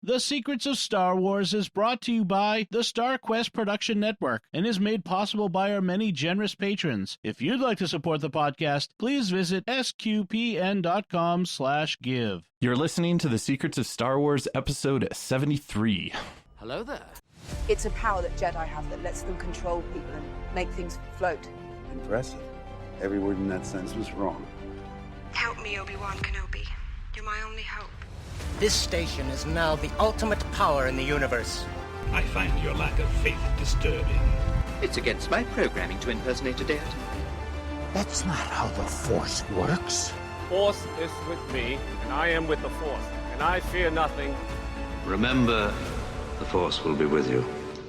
The Secrets of Star Wars is brought to you by the Star Quest Production Network and is made possible by our many generous patrons. If you'd like to support the podcast, please visit sqpn.com/give. You're listening to The Secrets of Star Wars, episode 73. Hello there. It's a power that Jedi have that lets them control people and make things float. Impressive. Every word in that sentence was wrong. Help me, Obi-Wan Kenobi. You're my only hope. This station is now the ultimate power in the universe. I find your lack of faith disturbing. It's against my programming to impersonate a deity. That's not how the Force works. Force is with me, and I am with the Force, and I fear nothing. Remember, the Force will be with you,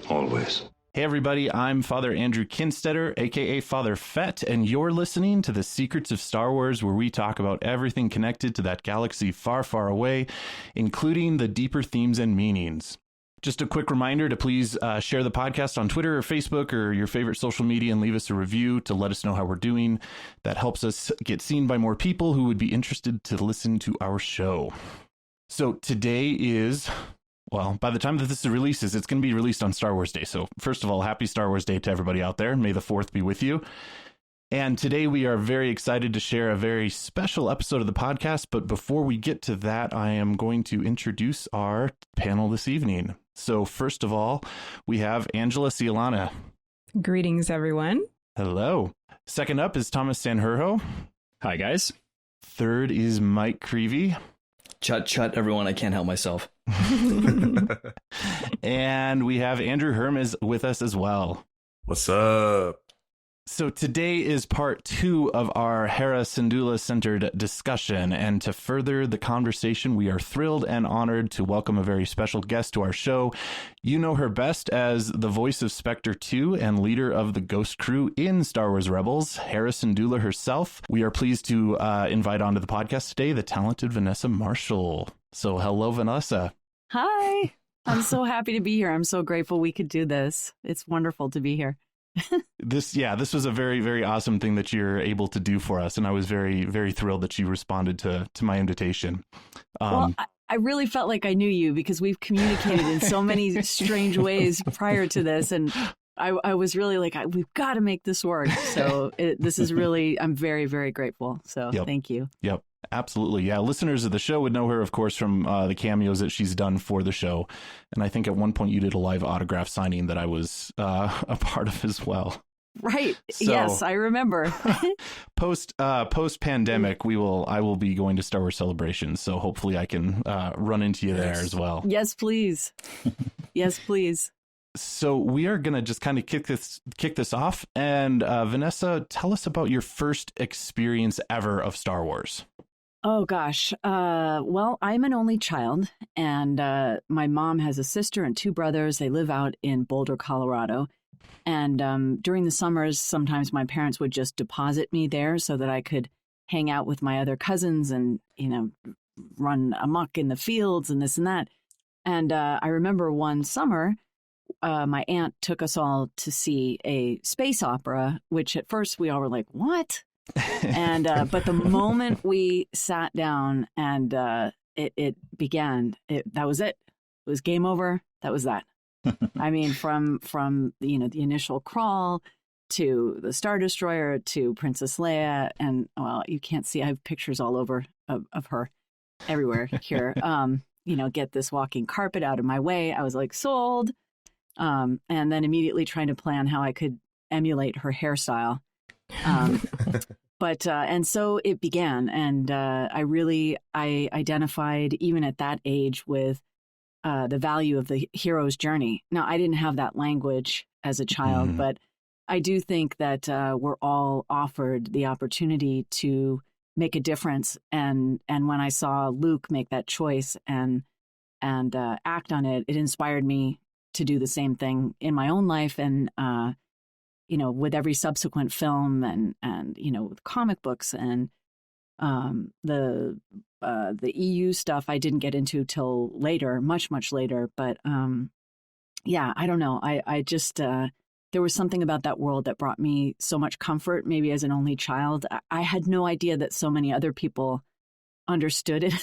always. Hey everybody, I'm Father Andrew Kinstetter, aka Father Fett, and you're listening to The Secrets of Star Wars, where we talk about everything connected to that galaxy far, far away, including the deeper themes and meanings. Just a quick reminder to please share the podcast on Twitter or Facebook or your favorite social media and leave us a review to let us know how we're doing. That helps us get seen by more people who would be interested to listen to our show. So today is... well, by the time that this releases, it's going to be released on Star Wars Day. So first of all, happy Star Wars Day to everybody out there. May the 4th be with you. And today we are very excited to share a very special episode of the podcast. But before we get to that, I am going to introduce our panel this evening. So first of all, we have Angela Cialana. Greetings, everyone. Hello. Second up is Thomas Sanjurjo. Hi, guys. Third is Mike Creevy. Chut, everyone. I can't help myself. And we have Andrew Hermes with us as well. What's up? So today is part 2 of our Hera Syndulla centered discussion. And to further the conversation, we are thrilled and honored to welcome a very special guest to our show. You know her best as the voice of Spectre 2 and leader of the Ghost Crew in Star Wars Rebels, Hera Syndulla herself. We are pleased to invite onto the podcast today the talented Vanessa Marshall. So hello, Vanessa. Hi. I'm so happy to be here. I'm so grateful we could do this. It's wonderful to be here. This was a very, very awesome thing that you're able to do for us. And I was very, very thrilled that you responded to my invitation. Well, I really felt like I knew you because we've communicated in so many strange ways prior to this. And I was really like, we've got to make this work. So this is really, I'm very, very grateful. So Thank you. Yep. Absolutely. Yeah. Listeners of the show would know her, of course, from the cameos that she's done for the show. And I think at one point you did a live autograph signing that I was a part of as well. Right. So, yes, I remember. post pandemic, I will be going to Star Wars Celebration. So hopefully I can run into you there as well. Yes, please. Yes, please. So we are going to just kind of kick this off. And Vanessa, tell us about your first experience ever of Star Wars. Oh, gosh. Well, I'm an only child, and my mom has a sister and 2 brothers. They live out in Boulder, Colorado. And during the summers, sometimes my parents would just deposit me there so that I could hang out with my other cousins and, run amok in the fields and this and that. And I remember one summer, my aunt took us all to see a space opera, which at first we all were like, what? And but the moment we sat down and it began, that was it. It was game over. That was that. I mean, from the initial crawl to the Star Destroyer to Princess Leia, and well, you can't see. I have pictures all over of her everywhere here. Get this walking carpet out of my way. I was like sold, and then immediately trying to plan how I could emulate her hairstyle. And so it began, and I identified even at that age with the value of the hero's journey. Now, I didn't have that language as a child, but I do think that we're all offered the opportunity to make a difference. And when I saw Luke make that choice and act on it, it inspired me to do the same thing in my own life. And with every subsequent film and with comic books and the EU stuff I didn't get into till later, much, much later. But I don't know. I just there was something about that world that brought me so much comfort, maybe as an only child. I had no idea that so many other people understood it.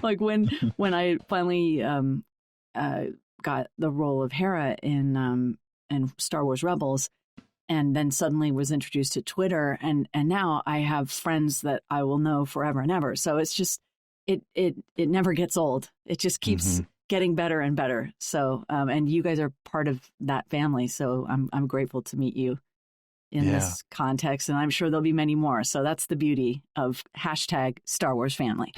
Like when I finally got the role of Hera in Star Wars Rebels, and then suddenly was introduced to Twitter, and now I have friends that I will know forever and ever. So it's just it never gets old. It just keeps getting better and better. So and you guys are part of that family. So I'm grateful to meet you in this context, and I'm sure there'll be many more. So that's the beauty of hashtag Star Wars family.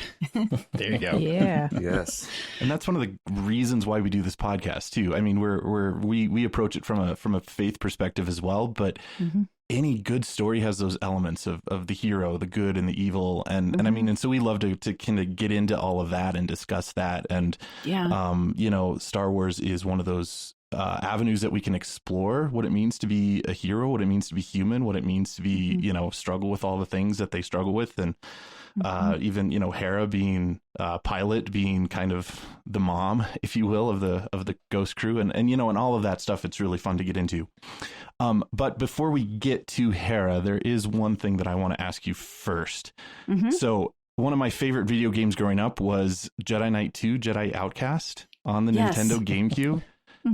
There you go. Yeah. Yes. And that's one of the reasons why we do this podcast too. I mean, we approach it from a faith perspective as well, but any good story has those elements of the hero, the good and the evil. And I mean, and so we love to kind of get into all of that and discuss that. And, you know, Star Wars is one of those avenues that we can explore what it means to be a hero, what it means to be human, what it means to be, you know, struggle with all the things that they struggle with. And even, you know, Hera being pilot, being kind of the mom, if you will, of the Ghost crew, and you know, and all of that stuff. It's really fun to get into. But before we get to Hera, there is one thing that I want to ask you first. So one of my favorite video games growing up was Jedi Knight 2, Jedi Outcast on the Nintendo GameCube.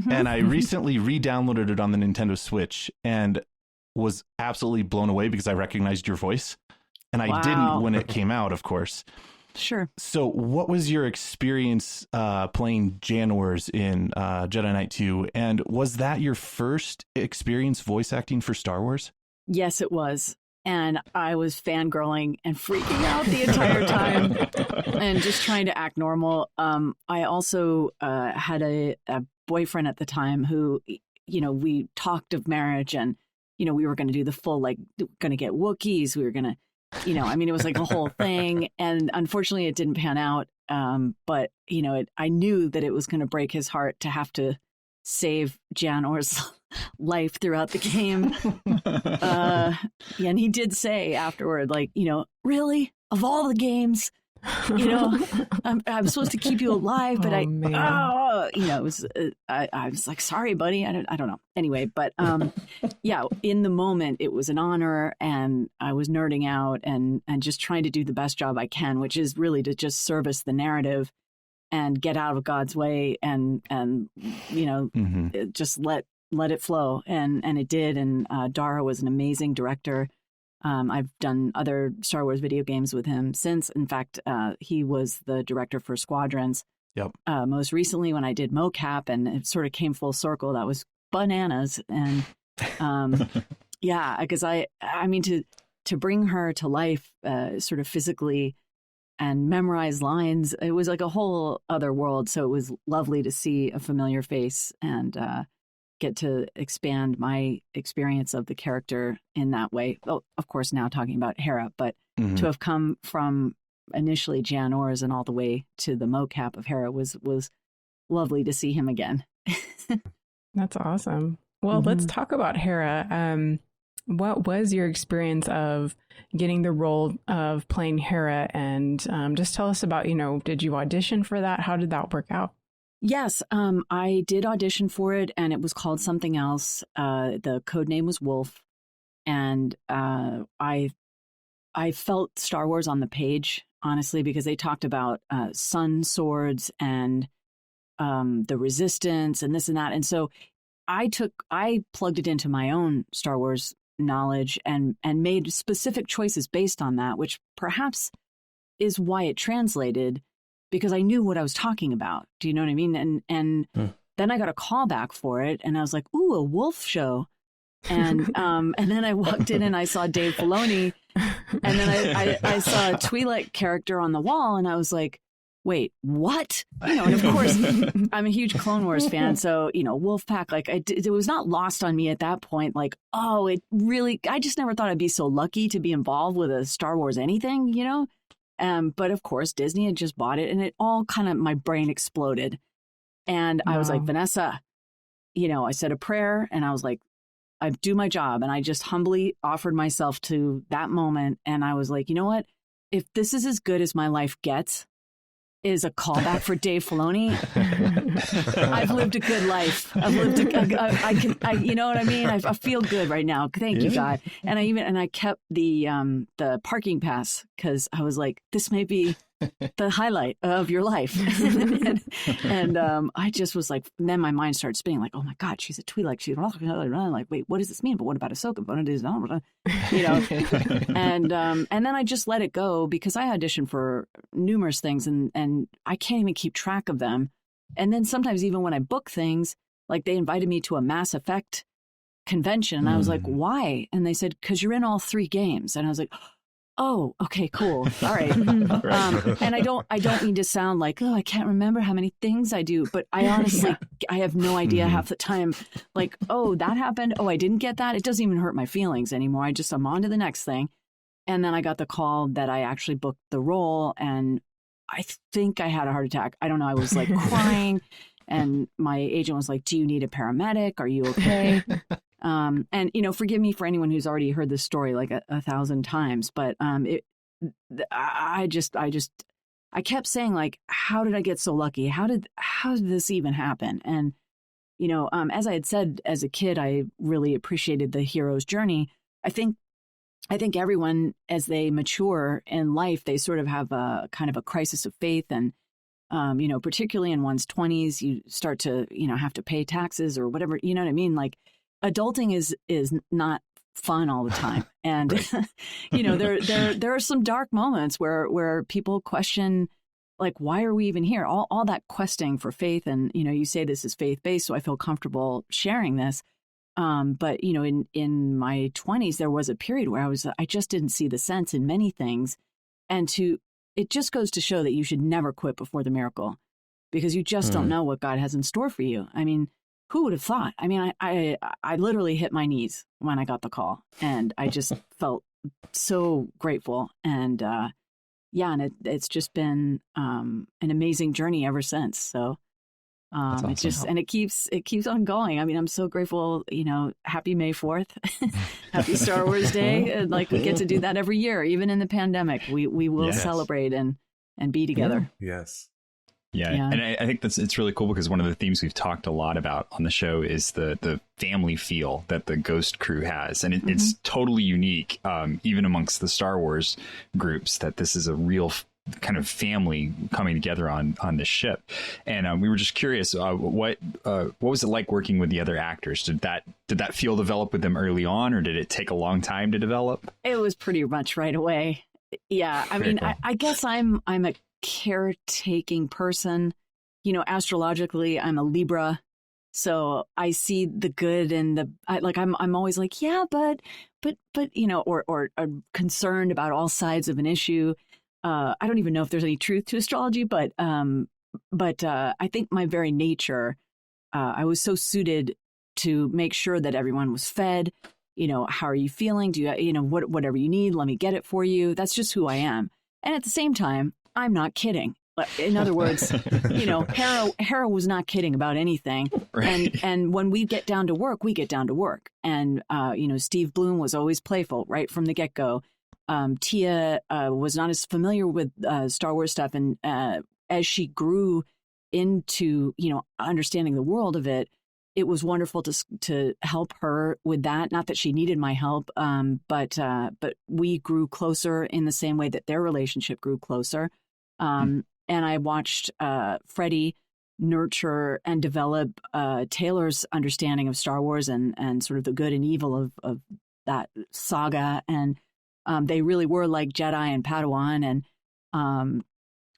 And I recently re-downloaded it on the Nintendo Switch and was absolutely blown away because I recognized your voice. And I didn't when it came out, of course. Sure. So what was your experience playing Janors in Jedi Knight 2? And was that your first experience voice acting for Star Wars? Yes, it was. And I was fangirling and freaking out the entire time and just trying to act normal. I also had a boyfriend at the time who, you know, we talked of marriage, and, you know, we were going to do the full, like, going to get Wookiees. We were going to, you know, I mean, it was like a whole thing. And unfortunately, it didn't pan out. But, you know, I knew that it was going to break his heart to have to save Janor's life throughout the game. And he did say afterward, like, you know, really, of all the games, you know, I'm supposed to keep you alive, but you know, it was, I was like, sorry, buddy. I don't know. Anyway, but yeah, in the moment, it was an honor, and I was nerding out and just trying to do the best job I can, which is really to just service the narrative and get out of God's way and you know, just let it flow. And it did. And Dara was an amazing director. I've done other Star Wars video games with him since. In fact, he was the director for Squadrons. Yep. Most recently when I did mocap, and it sort of came full circle, that was bananas. And yeah, because I mean, to bring her to life sort of physically and memorize lines, it was like a whole other world. So it was lovely to see a familiar face and get to expand my experience of the character in that way. Well, of course, now talking about Hera, but to have come from initially Janors and all the way to the mocap of Hera was lovely to see him again. That's awesome. Well, let's talk about Hera. What was your experience of getting the role of playing Hera? And just tell us about, you know, did you audition for that? How did that work out? Yes, I did audition for it, and it was called something else. The code name was Wolf, and I felt Star Wars on the page, honestly, because they talked about sun swords and the Resistance and this and that, and so I plugged it into my own Star Wars knowledge and made specific choices based on that, which perhaps is why it translated, because I knew what I was talking about. Do you know what I mean? And then I got a call back for it, and I was like, ooh, a wolf show. And then I walked in and I saw Dave Filoni, and then I saw a Twi'lek character on the wall, and I was like, wait, what? You know, and of course, I'm a huge Clone Wars fan, so, you know, Wolfpack, like, it was not lost on me at that point. Like, oh, it really, I just never thought I'd be so lucky to be involved with a Star Wars anything, you know? But of course, Disney had just bought it, and it all kind of, my brain exploded. And I was like, Vanessa, you know, I said a prayer, and I was like, I do my job. And I just humbly offered myself to that moment. And I was like, you know what? If this is as good as my life gets, is a callback for Dave Filoni. I've lived a good life. I've lived. You know what I mean? I feel good right now. Thank you, God. And I kept the parking pass because I was like, this may be the highlight of your life. and I just was like, and then my mind started spinning like, oh my God, she's a Twi'lek. She's like, wait, what does this mean? But what about Ahsoka? What is, you know? and then I just let it go because I auditioned for numerous things and I can't even keep track of them. And then sometimes even when I book things, like they invited me to a Mass Effect convention and I was like, why? And they said, because you're in all 3 games. And I was like, oh, okay, cool. All right. And I don't mean to sound like, oh, I can't remember how many things I do, but I honestly, I have no idea half the time. Like, oh, that happened. Oh, I didn't get that. It doesn't even hurt my feelings anymore. I'm on to the next thing. And then I got the call that I actually booked the role and I think I had a heart attack. I don't know. I was like crying and my agent was like, do you need a paramedic? Are you okay? And, you know, forgive me for anyone who's already heard this story like 1,000 times, but I kept saying like, how did I get so lucky? How did this even happen? And, you know, as I had said as a kid, I really appreciated the hero's journey. I think everyone, as they mature in life, they sort of have a kind of a crisis of faith. And, you know, particularly in one's 20s, you start to, you know, have to pay taxes or whatever, you know what I mean? Like, adulting is not fun all the time. And, you know, there are some dark moments where people question, like, why are we even here? All that questing for faith. And, you know, you say this is faith-based, so I feel comfortable sharing this. But, you know, in my 20s, there was a period where I just didn't see the sense in many things. And it just goes to show that you should never quit before the miracle because you just don't know what God has in store for you. I mean, who would have thought? I mean, I literally hit my knees when I got the call and I just felt so grateful. And and it's just been an amazing journey ever since. So awesome. It keeps on going. I mean, I'm so grateful, you know, happy May 4th, happy Star Wars Day. And like we get to do that every year, even in the pandemic, we will celebrate and be together. Yeah. Yes. Yeah. And I think it's really cool because one of the themes we've talked a lot about on the show is the family feel that the Ghost crew has. And it's totally unique, even amongst the Star Wars groups, that this is a real kind of family coming together on this ship. And we were just curious, what was it like working with the other actors? Did that feel develop with them early on, or did it take a long time to develop? It was pretty much right away. Yeah. I mean, cool. I guess I'm a caretaking person. You know, astrologically, I'm a Libra, so I see the good and I'm always like, yeah, but you know, or concerned about all sides of an issue. I don't even know if there's any truth to astrology, but I think my very nature, I was so suited to make sure that everyone was fed. You know, how are you feeling? Do you know, whatever you need, let me get it for you. That's just who I am. And at the same time, I'm not kidding. In other words, you know, Hera was not kidding about anything. Right. And when we get down to work, we get down to work. And, you know, Steve Bloom was always playful right from the get-go. Tia was not as familiar with Star Wars stuff. And as she grew into, you know, understanding the world of it, it was wonderful to help her with that. Not that she needed my help, but we grew closer in the same way that their relationship grew closer. And I watched Freddie nurture and develop Taylor's understanding of Star Wars and sort of the good and evil of that saga. And they really were like Jedi and Padawan. And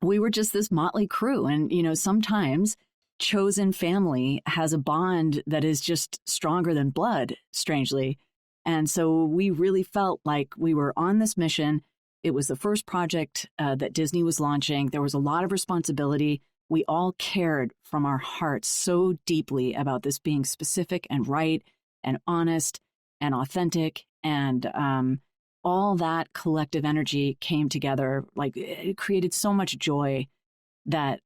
we were just this motley crew. And, you know, sometimes chosen family has a bond that is just stronger than blood, strangely. And so we really felt like we were on this mission. It was the first project that Disney was launching. There was a lot of responsibility. We all cared from our hearts so deeply about this being specific and right and honest and authentic. And all that collective energy came together. Like, it created so much joy that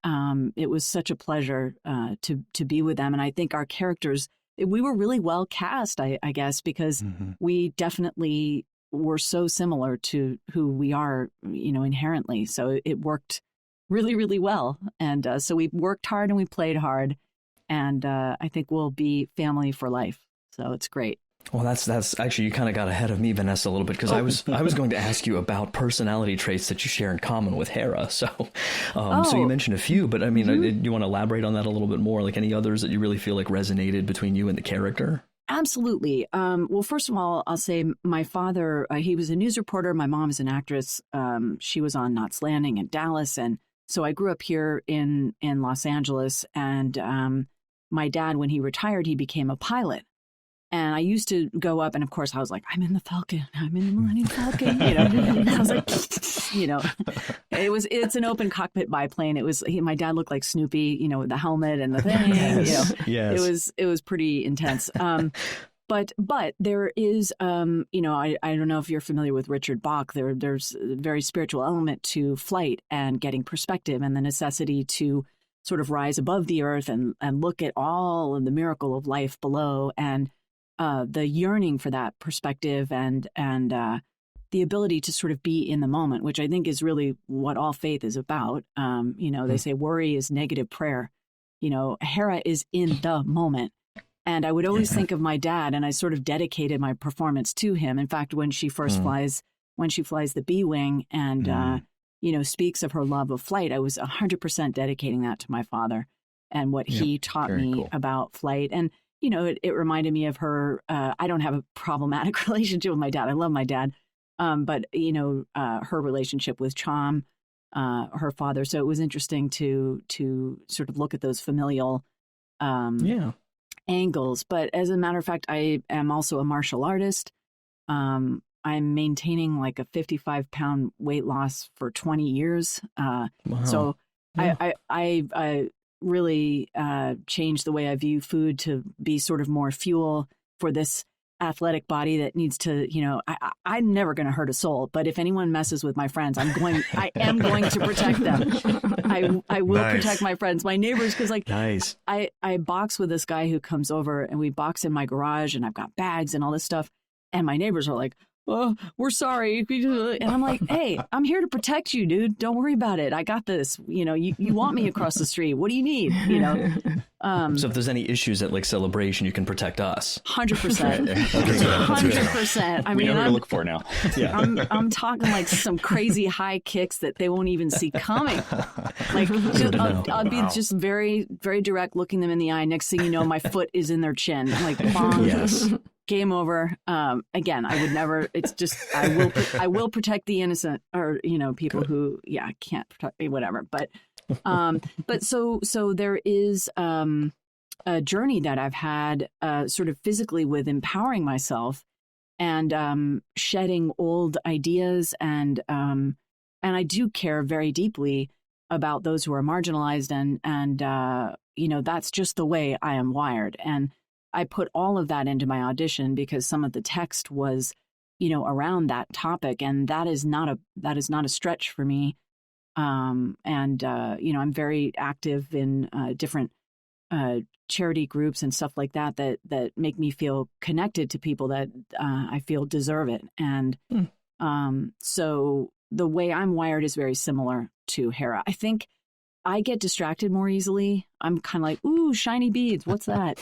it was such a pleasure to be with them. And I think our characters, we were really well cast, I guess, because we definitely were so similar to who we are, you know, inherently. So it worked really, really well. And so we worked hard and we played hard. And I think we'll be family for life. So it's great. Well, that's actually, you kind of got ahead of me, Vanessa, a little bit, because I was going to ask you about personality traits that you share in common with Hera. So you mentioned a few, but I mean, do you want to elaborate on that a little bit more? Like any others that you really feel like resonated between you and the character? Absolutely. Well, first of all, I'll say my father, he was a news reporter. My mom is an actress. She was on Knots Landing in Dallas. And so I grew up here in Los Angeles. And my dad, when he retired, he became a pilot. And I used to go up, and of course I was like, I'm in the Falcon, I'm in the Millennium Falcon, And I was like, it's an open cockpit biplane. My dad looked like Snoopy, with the helmet and the thing, Yes. It was pretty intense. But there is, I don't know if you're familiar with Richard Bach. There's a very spiritual element to flight and getting perspective and the necessity to sort of rise above the earth and look at all of the miracle of life below, and the yearning for that perspective and the ability to sort of be in the moment, which I think is really what all faith is about. They say worry is negative prayer. Hera is in the moment. And I would always think of my dad, and I sort of dedicated my performance to him. In fact, when she first flies the B-wing and, speaks of her love of flight, I was 100% dedicating that to my father and what he taught me about flight. And, it reminded me of her. I don't have a problematic relationship with my dad. I love my dad. But, her relationship with Chom, her father. So it was interesting to sort of look at those familial angles. But as a matter of fact, I am also a martial artist. I'm maintaining like a 55-pound weight loss for 20 years. Wow. So I really changed the way I view food to be sort of more fuel for this athletic body that needs to, I'm never going to hurt a soul, but if anyone messes with my friends, I am going to protect them. I will protect my friends, my neighbors, because I box with this guy who comes over and we box in my garage and I've got bags and all this stuff. And my neighbors are like, oh, we're sorry. And I'm like, hey, I'm here to protect you, dude. Don't worry about it. I got this. You want me across the street. What do you need? So if there's any issues at like Celebration, you can protect us. 100%. 100%. I mean, we know what to look for now. Yeah. I'm talking like some crazy high kicks that they won't even see coming. Like I'll be just very, very direct, looking them in the eye. Next thing you know, my foot is in their chin. I'm like, bong. Yes. Game over. Again, I would never. It's just I will protect the innocent, or people who can't protect me, whatever. But so there is a journey that I've had sort of physically with empowering myself and shedding old ideas, and I do care very deeply about those who are marginalized, and that's just the way I am wired. And I put all of that into my audition because some of the text was, around that topic, and that is not a stretch for me. I'm very active in different charity groups and stuff like that make me feel connected to people that I feel deserve it. And so the way I'm wired is very similar to Hera. I think I get distracted more easily. I'm kind of like, ooh, shiny beads. What's that?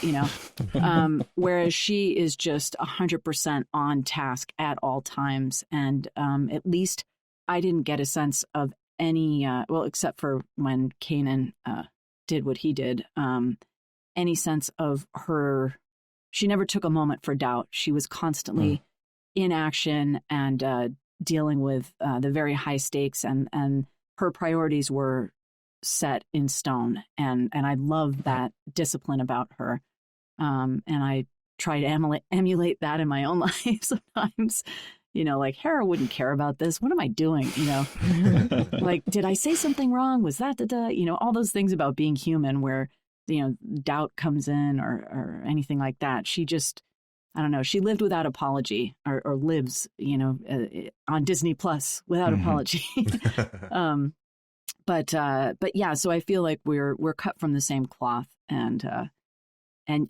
Whereas she is just 100% on task at all times. And at least I didn't get a sense of any, except for when Kanan did what he did, any sense of her. She never took a moment for doubt. She was constantly in action and dealing with the very high stakes, and her priorities were set in stone, and I love that discipline about her, and I try to emulate that in my own life sometimes. Like, Hera wouldn't care about this. What am I doing? Like, did I say something wrong? Was that all those things about being human where doubt comes in or anything like that. She just, I don't know, she lived without apology, or lives on Disney Plus without apology. But yeah, so I feel like we're cut from the same cloth, and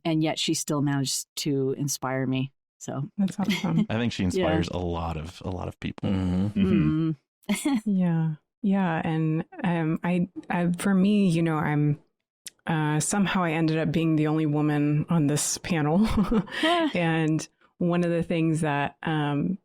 yet she still managed to inspire me. So that's awesome. I think she inspires a lot of people. Yeah. Yeah, and I for me, you know, I'm somehow I ended up being the only woman on this panel, and one of the things that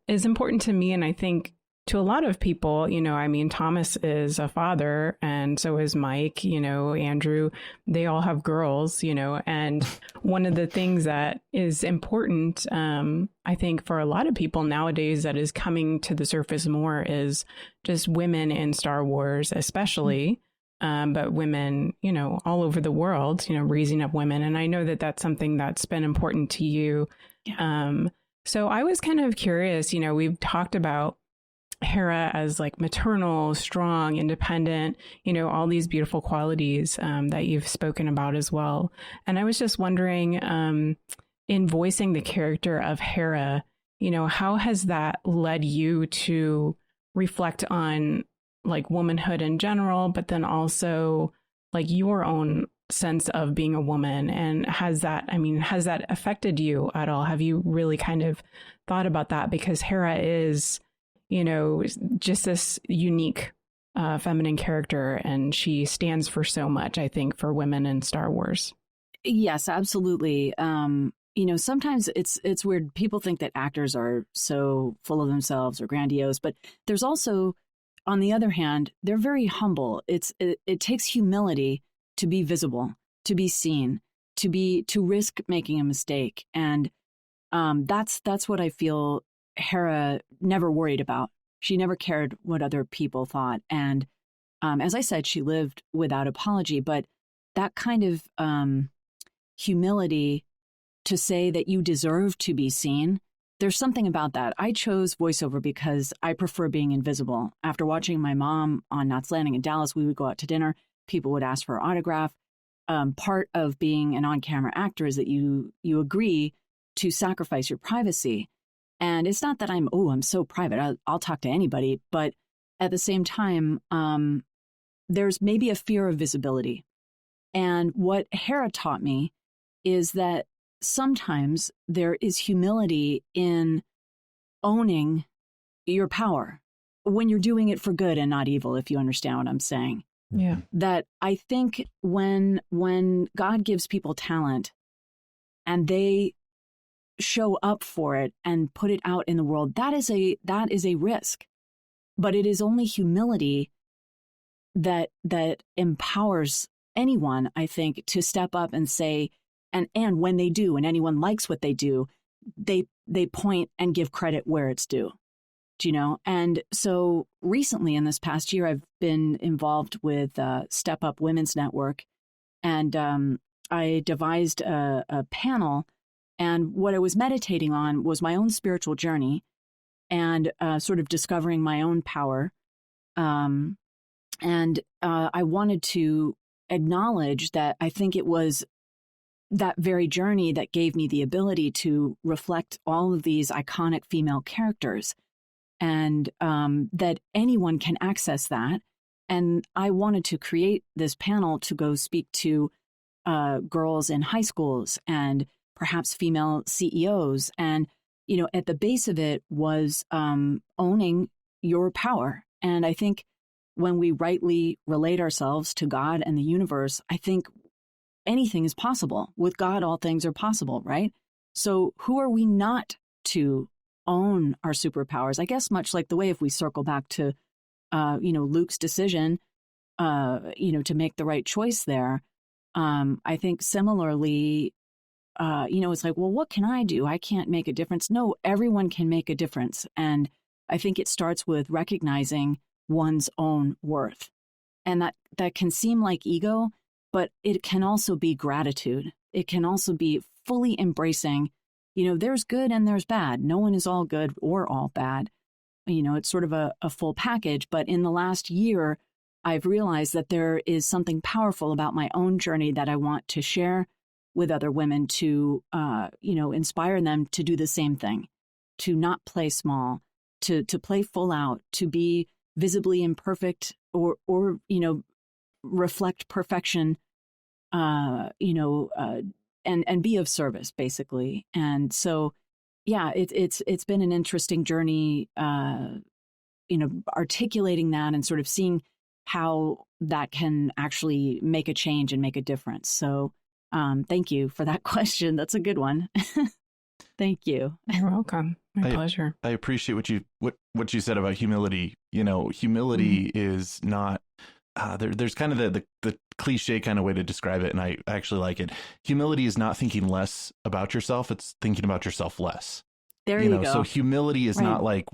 is important to me, and I think to a lot of people, you know, I mean, Thomas is a father, and so is Mike, you know, Andrew, they all have girls, you know, and one of the things that is important, I think for a lot of people nowadays that is coming to the surface more is just women in Star Wars, especially, but women, you know, all over the world, you know, raising up women. And I know that that's something that's been important to you. Yeah. So I was kind of curious, you know, we've talked about Hera as like maternal, strong, independent, you know, all these beautiful qualities that you've spoken about as well. And I was just wondering, in voicing the character of Hera, you know, how has that led you to reflect on like womanhood in general, but then also like your own sense of being a woman? And has that affected you at all? Have you really kind of thought about that? Because Hera is, you know, just this unique feminine character, and she stands for so much, I think, for women in Star Wars. Yes, absolutely. You know, sometimes it's weird. People think that actors are so full of themselves or grandiose, but there's also, on the other hand, they're very humble. It takes humility to be visible, to be seen, to risk making a mistake, and that's what I feel Hera never worried about. She never cared what other people thought. And as I said, she lived without apology. But that kind of humility to say that you deserve to be seen, there's something about that. I chose voiceover because I prefer being invisible. After watching my mom on Knots Landing in Dallas, we would go out to dinner. People would ask for an autograph. Part of being an on-camera actor is that you agree to sacrifice your privacy. And it's not that I'm so private, I'll talk to anybody. But at the same time, there's maybe a fear of visibility. And what Hera taught me is that sometimes there is humility in owning your power when you're doing it for good and not evil, if you understand what I'm saying. Yeah. That I think when God gives people talent and they show up for it and put it out in the world, that is a risk. But it is only humility that empowers anyone, I think, to step up and say, and when they do, and anyone likes what they do, they point and give credit where it's due. Do you know? And so recently in this past year, I've been involved with Step Up Women's Network, and I devised a panel. And what I was meditating on was my own spiritual journey and sort of discovering my own power. And I wanted to acknowledge that I think it was that very journey that gave me the ability to reflect all of these iconic female characters, and that anyone can access that. And I wanted to create this panel to go speak to girls in high schools and perhaps female CEOs. And, you know, at the base of it was owning your power. And I think when we rightly relate ourselves to God and the universe, I think anything is possible. With God, all things are possible, right? So who are we not to own our superpowers? I guess much like the way, if we circle back to, Luke's decision, to make the right choice there, I think similarly, it's like, well, what can I do? I can't make a difference. No, everyone can make a difference. And I think it starts with recognizing one's own worth. And that can seem like ego, but it can also be gratitude. It can also be fully embracing, there's good and there's bad. No one is all good or all bad. It's sort of a full package. But in the last year, I've realized that there is something powerful about my own journey that I want to share with other women to, inspire them to do the same thing, to not play small, to play full out, to be visibly imperfect or reflect perfection, and be of service, basically. And so, yeah, it's been an interesting journey articulating that and sort of seeing how that can actually make a change and make a difference. So thank you for that question. That's a good one. Thank you. You're welcome. My pleasure. I appreciate what you said about humility. Humility is not, there's kind of the cliche kind of way to describe it. And I actually like it. Humility is not thinking less about yourself. It's thinking about yourself less. There you go. So humility is not like,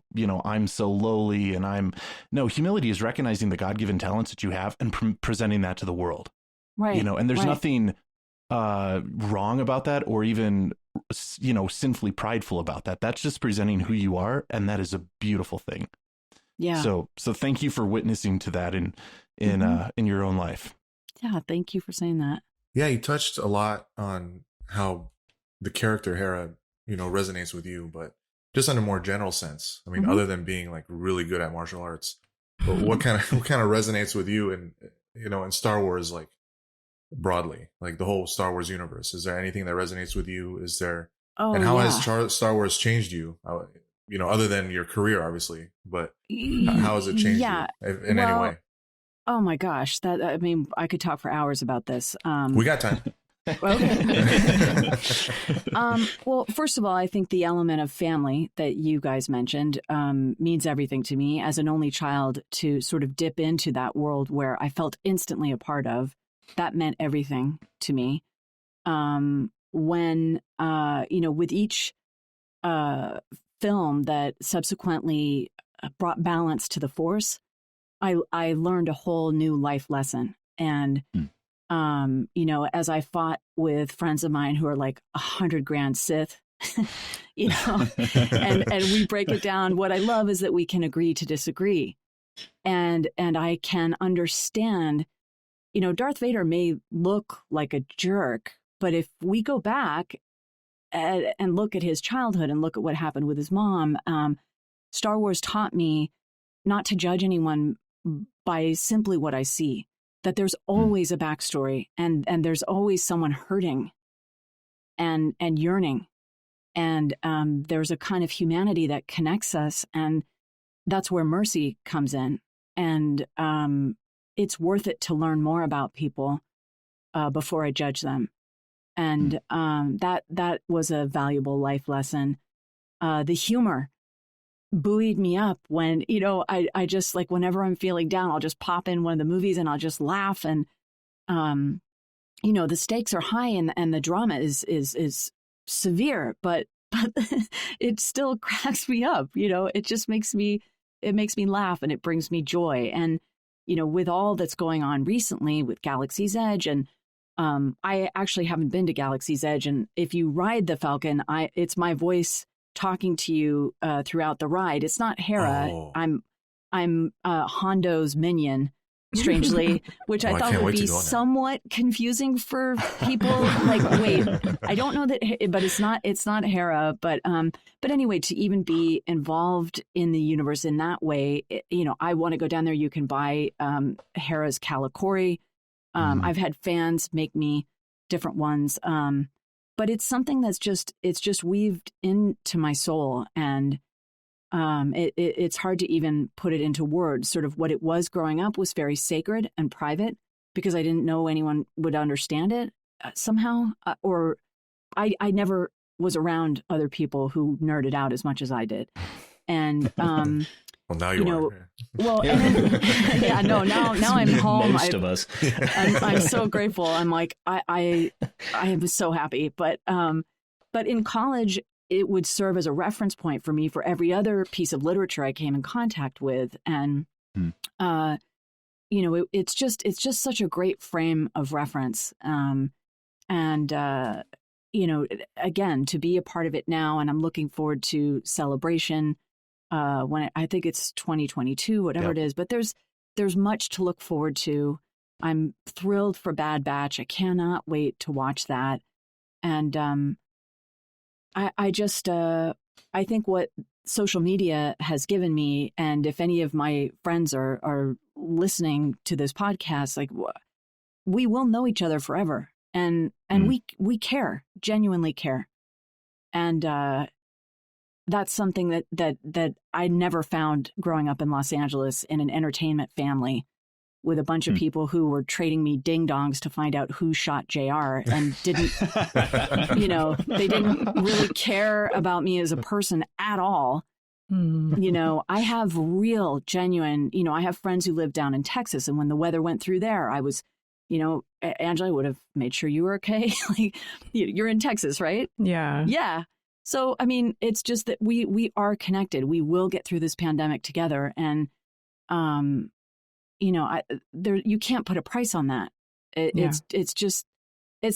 I'm so lowly and humility is recognizing the God-given talents that you have and presenting that to the world. Right. And there's nothing wrong about that or even, sinfully prideful about that. That's just presenting who you are. And that is a beautiful thing. Yeah. So thank you for witnessing to that in your own life. Yeah. Thank you for saying that. Yeah. You touched a lot on how the character Hera, resonates with you, but just in a more general sense. I mean, other than being like really good at martial arts, but what kind of resonates with you in Star Wars, like broadly, like the whole Star Wars universe? Is there anything that resonates with you? Is there, and how has Star Wars changed you? Other than your career, obviously, but how has it changed you in any way? Oh my gosh, I could talk for hours about this. We got time. Okay. Well, first of all, I think the element of family that you guys mentioned means everything to me as an only child. To sort of dip into that world where I felt instantly a part of, that meant everything to me. When with each film that subsequently brought balance to the Force, I learned a whole new life lesson. And as I fought with friends of mine who are like 100 grand Sith, and we break it down. What I love is that we can agree to disagree. And I can understand, Darth Vader may look like a jerk, but if we go back and look at his childhood and look at what happened with his mom, Star Wars taught me not to judge anyone by simply what I see. That there's always a backstory and there's always someone hurting and yearning. And there's a kind of humanity that connects us. And that's where mercy comes in. And it's worth it to learn more about people before I judge them. And that was a valuable life lesson. The humor buoyed me up when, I just like, whenever I'm feeling down, I'll just pop in one of the movies and I'll just laugh. And, the stakes are high and the drama is severe, but it still cracks me up. It just makes me laugh and it brings me joy. And, with all that's going on recently with Galaxy's Edge, and I actually haven't been to Galaxy's Edge. And if you ride the Falcon, it's my voice talking to you throughout the ride. It's not Hera. Oh. I'm Hondo's minion, strangely, which I thought would be somewhat confusing for people. Like, wait, I don't know that, but it's not Hera. But anyway, to even be involved in the universe in that way, I want to go down there. You can buy Hera's Kalikori. I've had fans make me different ones. But it's something that's just weaved into my soul, and it's hard to even put it into words. Sort of what it was growing up was very sacred and private because I didn't know anyone would understand it somehow, or I never was around other people who nerded out as much as I did. And well, now you are. Well, yeah, no. Now I'm home. Most of us. I'm so grateful. I'm like I am so happy. But in college, it would serve as a reference point for me for every other piece of literature I came in contact with, and it's just such a great frame of reference. Again, to be a part of it now, and I'm looking forward to Celebration. When I think it's 2022, whatever it is, but there's much to look forward to. I'm thrilled for Bad Batch. I cannot wait to watch that. And I think what social media has given me, and if any of my friends are listening to this podcast, like we will know each other forever, and we care, genuinely care, and that's something that I never found growing up in Los Angeles in an entertainment family with a bunch of people who were trading me ding dongs to find out who shot JR and didn't, they didn't really care about me as a person at all. I have real, genuine, I have friends who live down in Texas. And when the weather went through there, I was, Angela would have made sure you were okay. Like, you're in Texas, right? Yeah. Yeah. So, I mean, it's just that we are connected. We will get through this pandemic together. And, you can't put a price on that. It's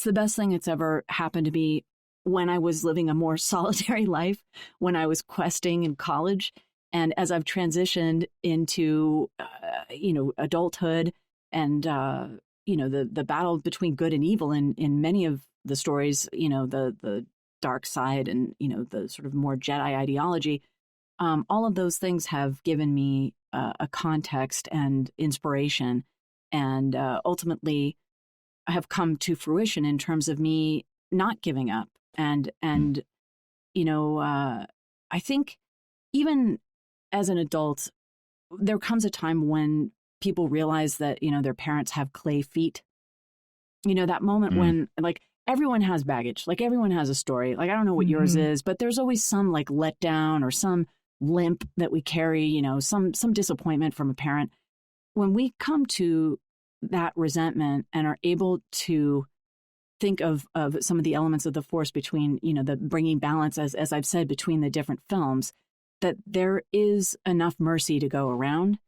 the best thing that's ever happened to me when I was living a more solitary life, when I was questing in college. And as I've transitioned into, adulthood and, the battle between good and evil in many of the stories, the dark side and, the sort of more Jedi ideology, all of those things have given me a context and inspiration, and ultimately have come to fruition in terms of me not giving up. And I think even as an adult, there comes a time when people realize that, their parents have clay feet. That moment when, like, everyone has baggage, like everyone has a story. Like, I don't know what yours is, but there's always some like letdown or some limp that we carry, some disappointment from a parent. When we come to that resentment and are able to think of some of the elements of the Force between, the bringing balance, as I've said, between the different films, that there is enough mercy to go around.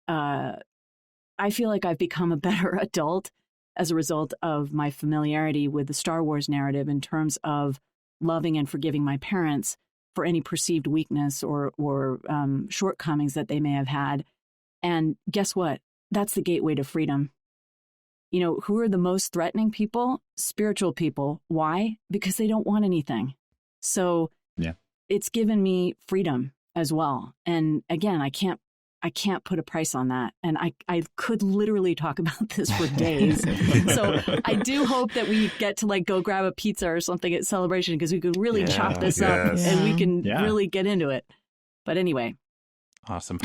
I feel like I've become a better adult as a result of my familiarity with the Star Wars narrative in terms of loving and forgiving my parents for any perceived weakness or shortcomings that they may have had. And guess what? That's the gateway to freedom. Who are the most threatening people? Spiritual people. Why? Because they don't want anything. So it's given me freedom as well. And again, I can't put a price on that. And I could literally talk about this for days. So I do hope that we get to like go grab a pizza or something at Celebration, because we could really chop this up and we can really get into it. But anyway. Awesome.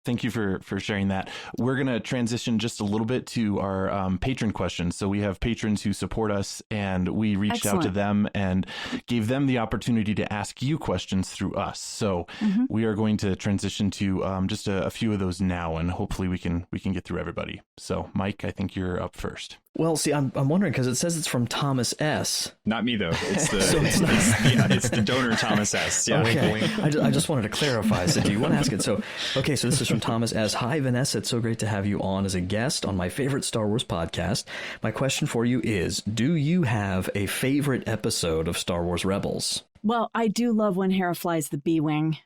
Thank you for sharing that. We're going to transition just a little bit to our patron questions. So we have patrons who support us, and we reached out to them and gave them the opportunity to ask you questions through us. So we are going to transition to just a few of those now, and hopefully we can get through everybody. So Mike, I think you're up first. Well, see, I'm wondering because it says it's from Thomas S. Not me though. It's the it's the donor Thomas S. Yeah. Okay. I just wanted to clarify. So do you want to ask it? So this is from Thomas S. Hi, Vanessa. It's so great to have you on as a guest on my favorite Star Wars podcast. My question for you is: do you have a favorite episode of Star Wars Rebels? Well, I do love when Hera flies the B-wing,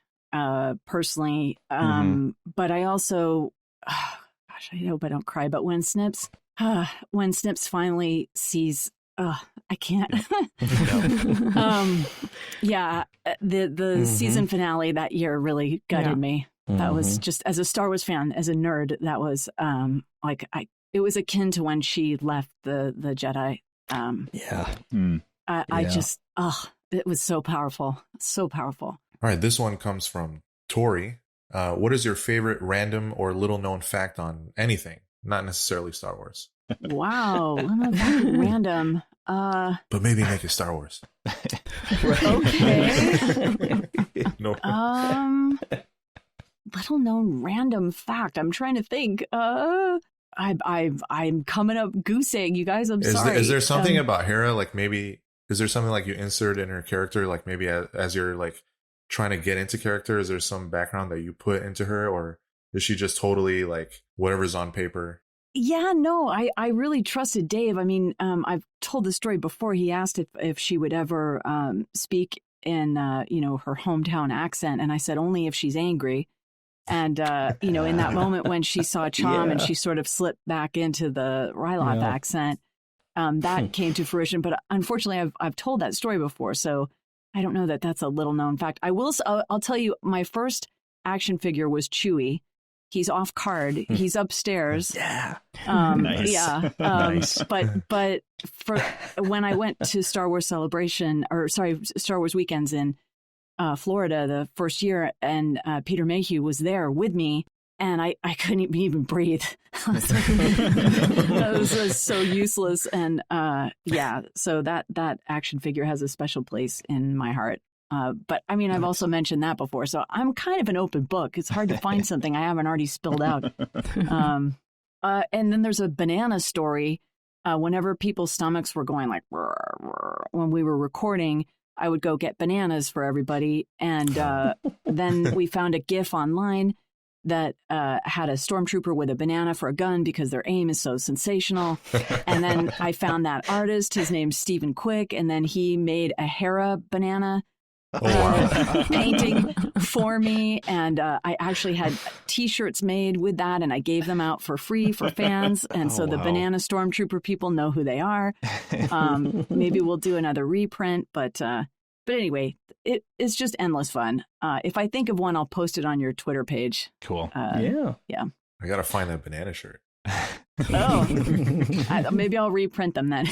personally. But I also, I hope I don't cry. But when Snips finally sees, I can't. The season finale that year really gutted me. That was just, as a Star Wars fan, as a nerd, that was it was akin to when she left the Jedi. I just, it was so powerful, so powerful. All right, this one comes from Tori. What is your favorite random or little known fact on anything? Not necessarily Star Wars. Wow, random. But maybe make it Star Wars. Okay. No. Little known random fact. I'm trying to think. I'm coming up goose egg, you guys. I'm sorry. Is there something about Hera? Like maybe is there something like you insert in her character? Like maybe as you're like trying to get into character, is there some background that you put into her, or is she just totally like whatever's on paper? Yeah, no, I really trusted Dave. I mean, I've told the story before. He asked if she would ever speak in her hometown accent, and I said only if she's angry. And in that moment when she saw Chom and she sort of slipped back into the Ryloth accent, that came to fruition. But unfortunately, I've told that story before, so I don't know that that's a little known fact. I'll tell you, my first action figure was Chewie. He's off card. He's upstairs. Yeah. Nice. Yeah. Nice. But for when I went to Star Wars Celebration, Star Wars Weekends in Florida the first year, and Peter Mayhew was there with me, and I couldn't even breathe. That was so useless. And so that action figure has a special place in my heart. But I mean, I've also mentioned that before, so I'm kind of an open book. It's hard to find something I haven't already spilled out. And then there's a banana story. Whenever people's stomachs were going like when we were recording, I would go get bananas for everybody. And then we found a GIF online that had a stormtrooper with a banana for a gun because their aim is so sensational. And then I found that artist, his name's Stephen Quick, and then he made a Hera banana painting for me. And I actually had T-shirts made with that, and I gave them out for free for fans. And so the banana stormtrooper people know who they are. Maybe we'll do another reprint, but anyway, it's just endless fun. If I think of one, I'll post it on your Twitter page. Cool. Yeah. I gotta find that banana shirt. Maybe I'll reprint them then.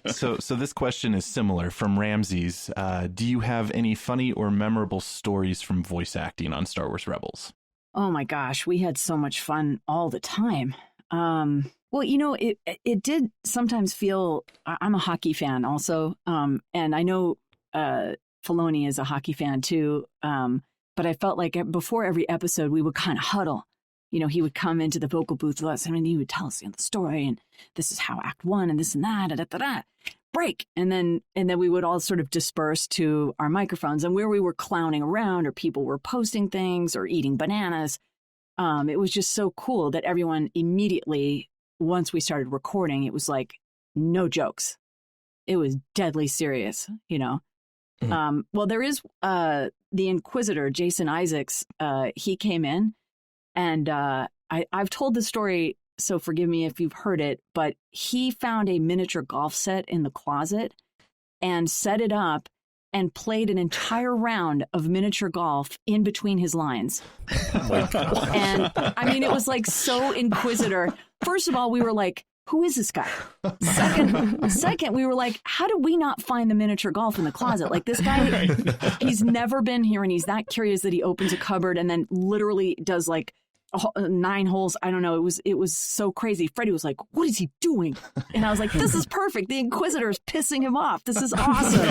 So this question is similar from Ramses. Do you have any funny or memorable stories from voice acting on Star Wars Rebels? Oh my gosh, we had so much fun all the time. Well, you know, it did sometimes feel, I'm a hockey fan also, and I know Filoni is a hockey fan too, but I felt like before every episode we would kind of huddle. You know, he would come into the vocal booth with us, and he would tell us the story, and this is how Act 1, and this and that, break. And then we would all sort of disperse to our microphones, and where we were clowning around or people were posting things or eating bananas, it was just so cool that everyone immediately, once we started recording, it was like, no jokes. It was deadly serious, you know. Well, there is the Inquisitor, Jason Isaacs, he came in, and I've told the story, so forgive me if you've heard it, but he found a miniature golf set in the closet and set it up and played an entire round of miniature golf in between his lines. And I mean, it was like so Inquisitor. First of all, we were like, who is this guy? Second, we were like, how did we not find the miniature golf in the closet? Like this guy, he's never been here, and he's that curious that he opens a cupboard and then literally does like 9 holes. I don't know. It was so crazy. Freddie was like, what is he doing? And I was like, this is perfect. The Inquisitor is pissing him off. This is awesome.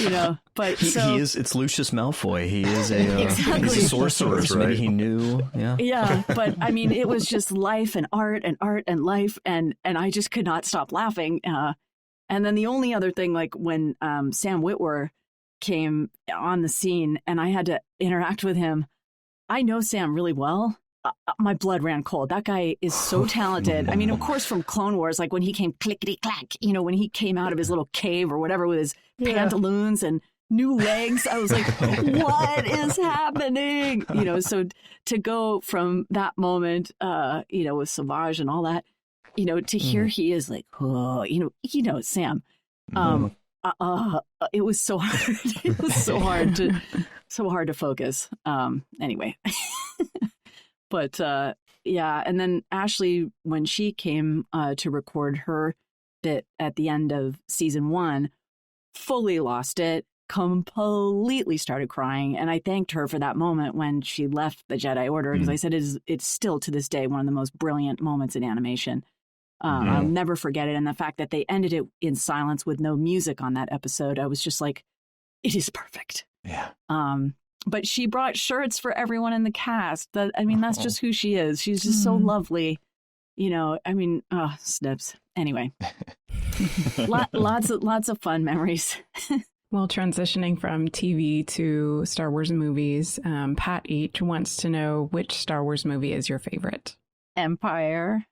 You know, but he is, it's Lucius Malfoy. He is exactly. He's a sorcerer, so maybe he knew. Yeah. But I mean, it was just life and art and life. And I just could not stop laughing. And then the only other thing, like when Sam Witwer came on the scene and I had to interact with him, I know Sam really well. My blood ran cold. That guy is so talented. I mean, of course, from Clone Wars, like when he came clickety clack, you know, when he came out of his little cave or whatever with his pantaloons and new legs, I was like, what is happening? You know, so to go from that moment, you know, with Savage and all that, you know, to hear he is like, oh, you know, Sam. It was so hard. It was so hard to focus. Anyway, but yeah. And then Ashley, when she came to record her bit at the end of season 1, fully lost it, completely started crying. And I thanked her for that moment when she left the Jedi Order, because I said it's still to this day one of the most brilliant moments in animation. I'll never forget it. And the fact that they ended it in silence with no music on that episode, I was just like, it is perfect. Yeah. But she brought shirts for everyone in the cast. That's just who she is. She's just so lovely. You know, I mean, snips. Anyway, lots of fun memories. Well, transitioning from TV to Star Wars movies, Pat Each wants to know which Star Wars movie is your favorite. Empire.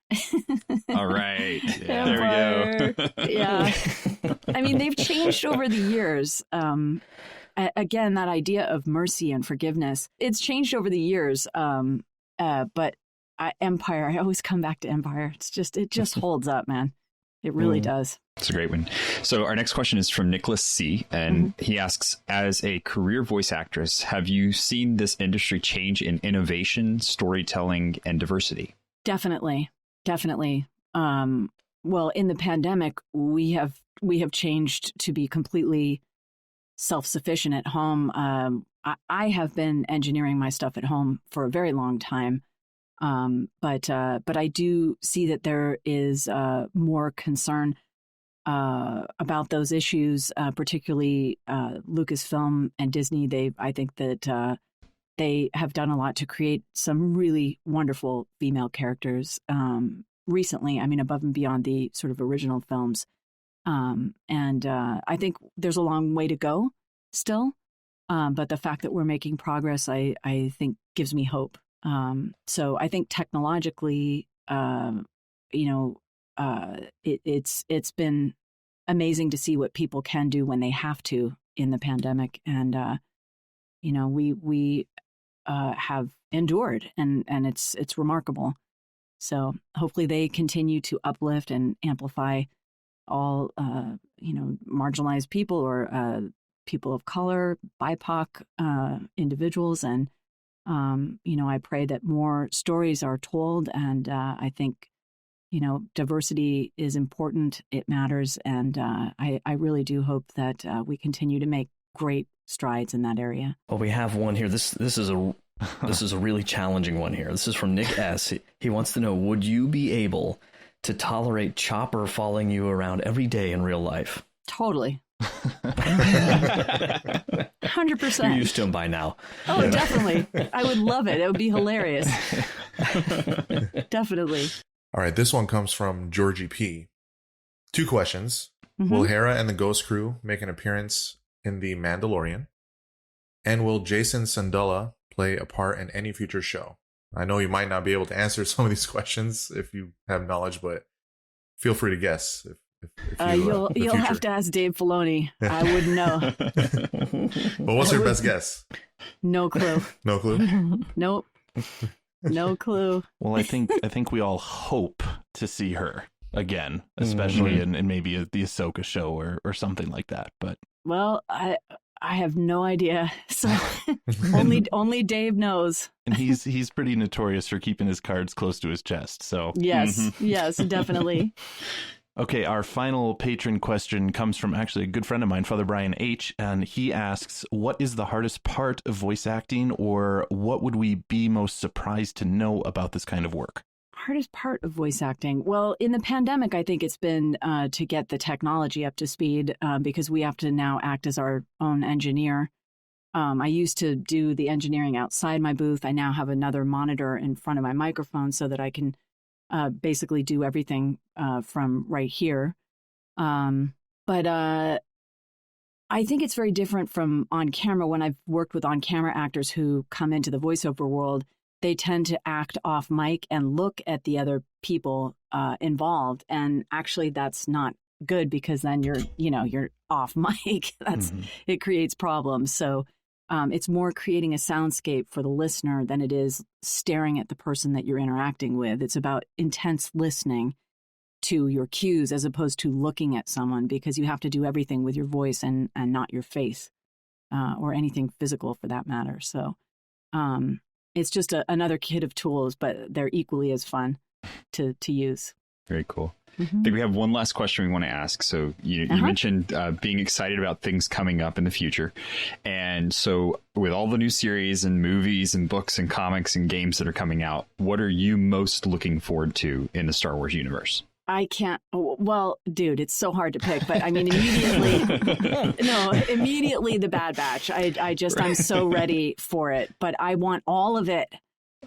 All right. Yeah, Empire. there we go. Yeah. I mean, they've changed over the years. Again, that idea of mercy and forgiveness, it's changed over the years. But Empire, I always come back to Empire. It just holds up, man. It really does. It's a great one. So our next question is from Nicholas C. And he asks, as a career voice actress, have you seen this industry change in innovation, storytelling, and diversity? Definitely. Well, in the pandemic, we have changed to be completely self-sufficient at home. I have been engineering my stuff at home for a very long time. But I do see that there is more concern about those issues, particularly Lucasfilm and Disney. I think that they have done a lot to create some really wonderful female characters recently. I mean, above and beyond the sort of original films. And I think there's a long way to go still. But the fact that we're making progress, I think, gives me hope. So I think technologically, it's been amazing to see what people can do when they have to in the pandemic. And, we have endured and it's remarkable. So hopefully they continue to uplift and amplify all, marginalized people or people of color, BIPOC individuals. And, I pray that more stories are told. And I think, diversity is important. It matters. And I really do hope that we continue to make great strides in that area. Well, we have one here. This is a really challenging one here. This is from Nick S. He wants to know, would you be able to tolerate Chopper following you around every day in real life? Totally. 100%. You're used to him by now. Oh, definitely. I would love it. It would be hilarious. Definitely. All right. This one comes from Georgie P. 2 questions. Mm-hmm. Will Hera and the Ghost Crew make an appearance in The Mandalorian? And will Jason Syndulla play a part in any future show? I know you might not be able to answer some of these questions if you have knowledge, but feel free to guess. You'll have to ask Dave Filoni. I wouldn't know. Well, what's your best guess? No clue. No clue? Nope. No clue. Well, I think we all hope to see her again, especially in maybe the Ahsoka show or something like that. But well, I have no idea. So only Dave knows. And he's pretty notorious for keeping his cards close to his chest. So yes, yes, definitely. Okay, our final patron question comes from actually a good friend of mine, Father Brian H., and he asks, what is the hardest part of voice acting, or what would we be most surprised to know about this kind of work? Hardest part of voice acting? Well, in the pandemic, I think it's been to get the technology up to speed because we have to now act as our own engineer. I used to do the engineering outside my booth. I now have another monitor in front of my microphone so that I can basically do everything from right here. But I think it's very different from on camera. When I've worked with on-camera actors who come into the voiceover world, they tend to act off mic and look at the other people involved. And actually, that's not good because then you're off mic. It creates problems. So it's more creating a soundscape for the listener than it is staring at the person that you're interacting with. It's about intense listening to your cues as opposed to looking at someone, because you have to do everything with your voice and not your face or anything physical for that matter. So it's just another kit of tools, but they're equally as fun to use. Very cool. I think we have one last question we want to ask. So you mentioned being excited about things coming up in the future. And so with all the new series and movies and books and comics and games that are coming out, what are you most looking forward to in the Star Wars universe? I can't. Well, dude, it's so hard to pick. But I mean, immediately the Bad Batch. I'm so ready for it. But I want all of it.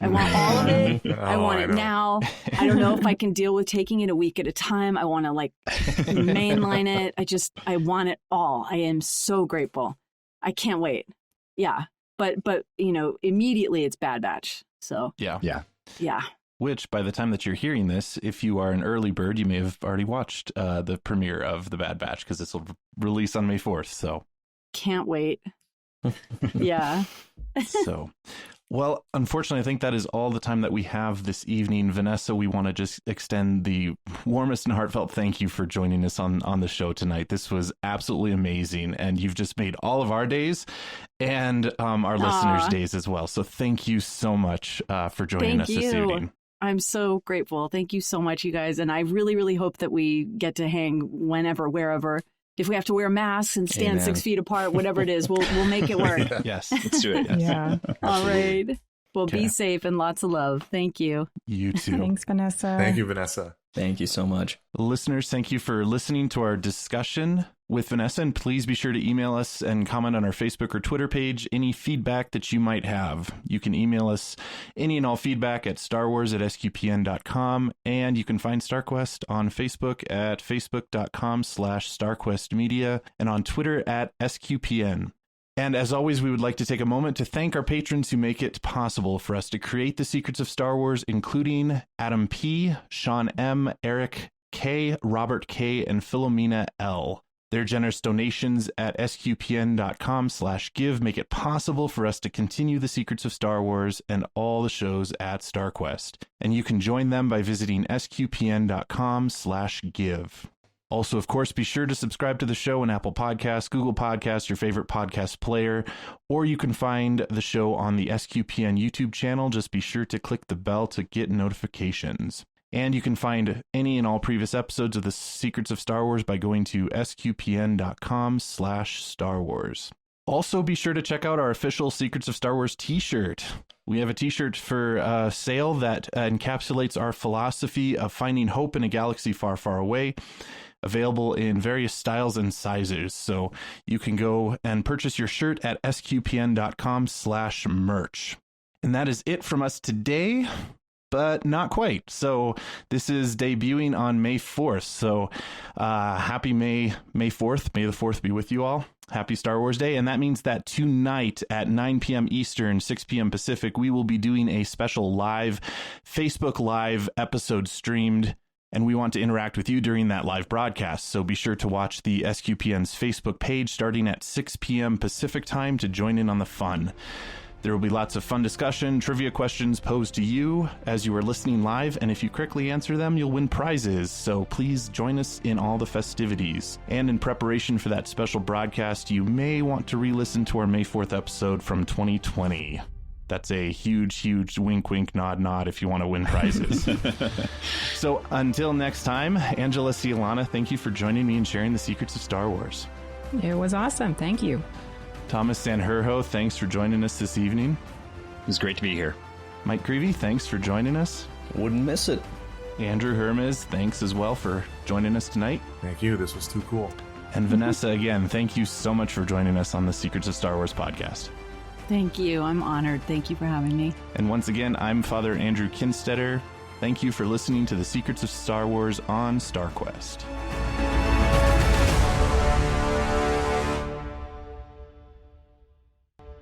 I want all of it. I want it now. I don't know if I can deal with taking it a week at a time. I want to mainline it. I want it all. I am so grateful. I can't wait. Yeah. But immediately it's Bad Batch. So yeah. Which, by the time that you're hearing this, if you are an early bird, you may have already watched the premiere of The Bad Batch, because this will release on May 4th. So can't wait. Yeah. So, well, unfortunately, I think that is all the time that we have this evening. Vanessa, we want to just extend the warmest and heartfelt thank you for joining us on the show tonight. This was absolutely amazing, and you've just made all of our days and our listeners' days as well. So thank you so much for joining us this evening. I'm so grateful. Thank you so much, you guys. And I really, really hope that we get to hang whenever, wherever. if we have to wear masks and stand 6 feet apart, whatever it is, we'll make it work. Yes, let's do it. Yes. Yeah. All right. Well, be safe and lots of love. Thank you. You too. Thanks, Vanessa. Thank you, Vanessa. Thank you so much. Listeners, thank you for listening to our discussion with Vanessa, and please be sure to email us and comment on our Facebook or Twitter page any feedback that you might have. You can email us any and all feedback at starwars@sqpn.com, and you can find StarQuest on Facebook at facebook.com/StarQuestMedia and on Twitter at SQPN. And as always, we would like to take a moment to thank our patrons who make it possible for us to create the Secrets of Star Wars, including Adam P., Sean M., Eric K., Robert K., and Philomena L. Their generous donations at sqpn.com/give make it possible for us to continue the Secrets of Star Wars and all the shows at StarQuest. And you can join them by visiting sqpn.com/give. Also, of course, be sure to subscribe to the show on Apple Podcasts, Google Podcasts, your favorite podcast player, or you can find the show on the SQPN YouTube channel. Just be sure to click the bell to get notifications. And you can find any and all previous episodes of the Secrets of Star Wars by going to sqpn.com/Star Wars. Also, be sure to check out our official Secrets of Star Wars t-shirt. We have a t-shirt for sale that encapsulates our philosophy of finding hope in a galaxy far, far away, available in various styles and sizes. So you can go and purchase your shirt at sqpn.com/merch. And that is it from us today, but not quite. So this is debuting on May 4th. So happy May 4th. May the 4th be with you all. Happy Star Wars Day. And that means that tonight at 9 p.m. Eastern, 6 p.m. Pacific, we will be doing a special live Facebook Live episode streamed. And we want to interact with you during that live broadcast. So be sure to watch the SQPN's Facebook page starting at 6 p.m. Pacific time to join in on the fun. There will be lots of fun discussion, trivia questions posed to you as you are listening live, and if you correctly answer them, you'll win prizes. So please join us in all the festivities. And in preparation for that special broadcast, you may want to re-listen to our May 4th episode from 2020. That's a huge, huge wink, wink, nod, nod if you want to win prizes. So until next time, Angela Cialana, thank you for joining me and sharing the Secrets of Star Wars. It was awesome. Thank you. Thomas Sanjurjo, thanks for joining us this evening. It was great to be here. Mike Creevy, thanks for joining us. Wouldn't miss it. Andrew Hermes, thanks as well for joining us tonight. Thank you. This was too cool. And Vanessa, again, thank you so much for joining us on the Secrets of Star Wars podcast. Thank you. I'm honored. Thank you for having me. And once again, I'm Father Andrew Kinstetter. Thank you for listening to the Secrets of Star Wars on StarQuest.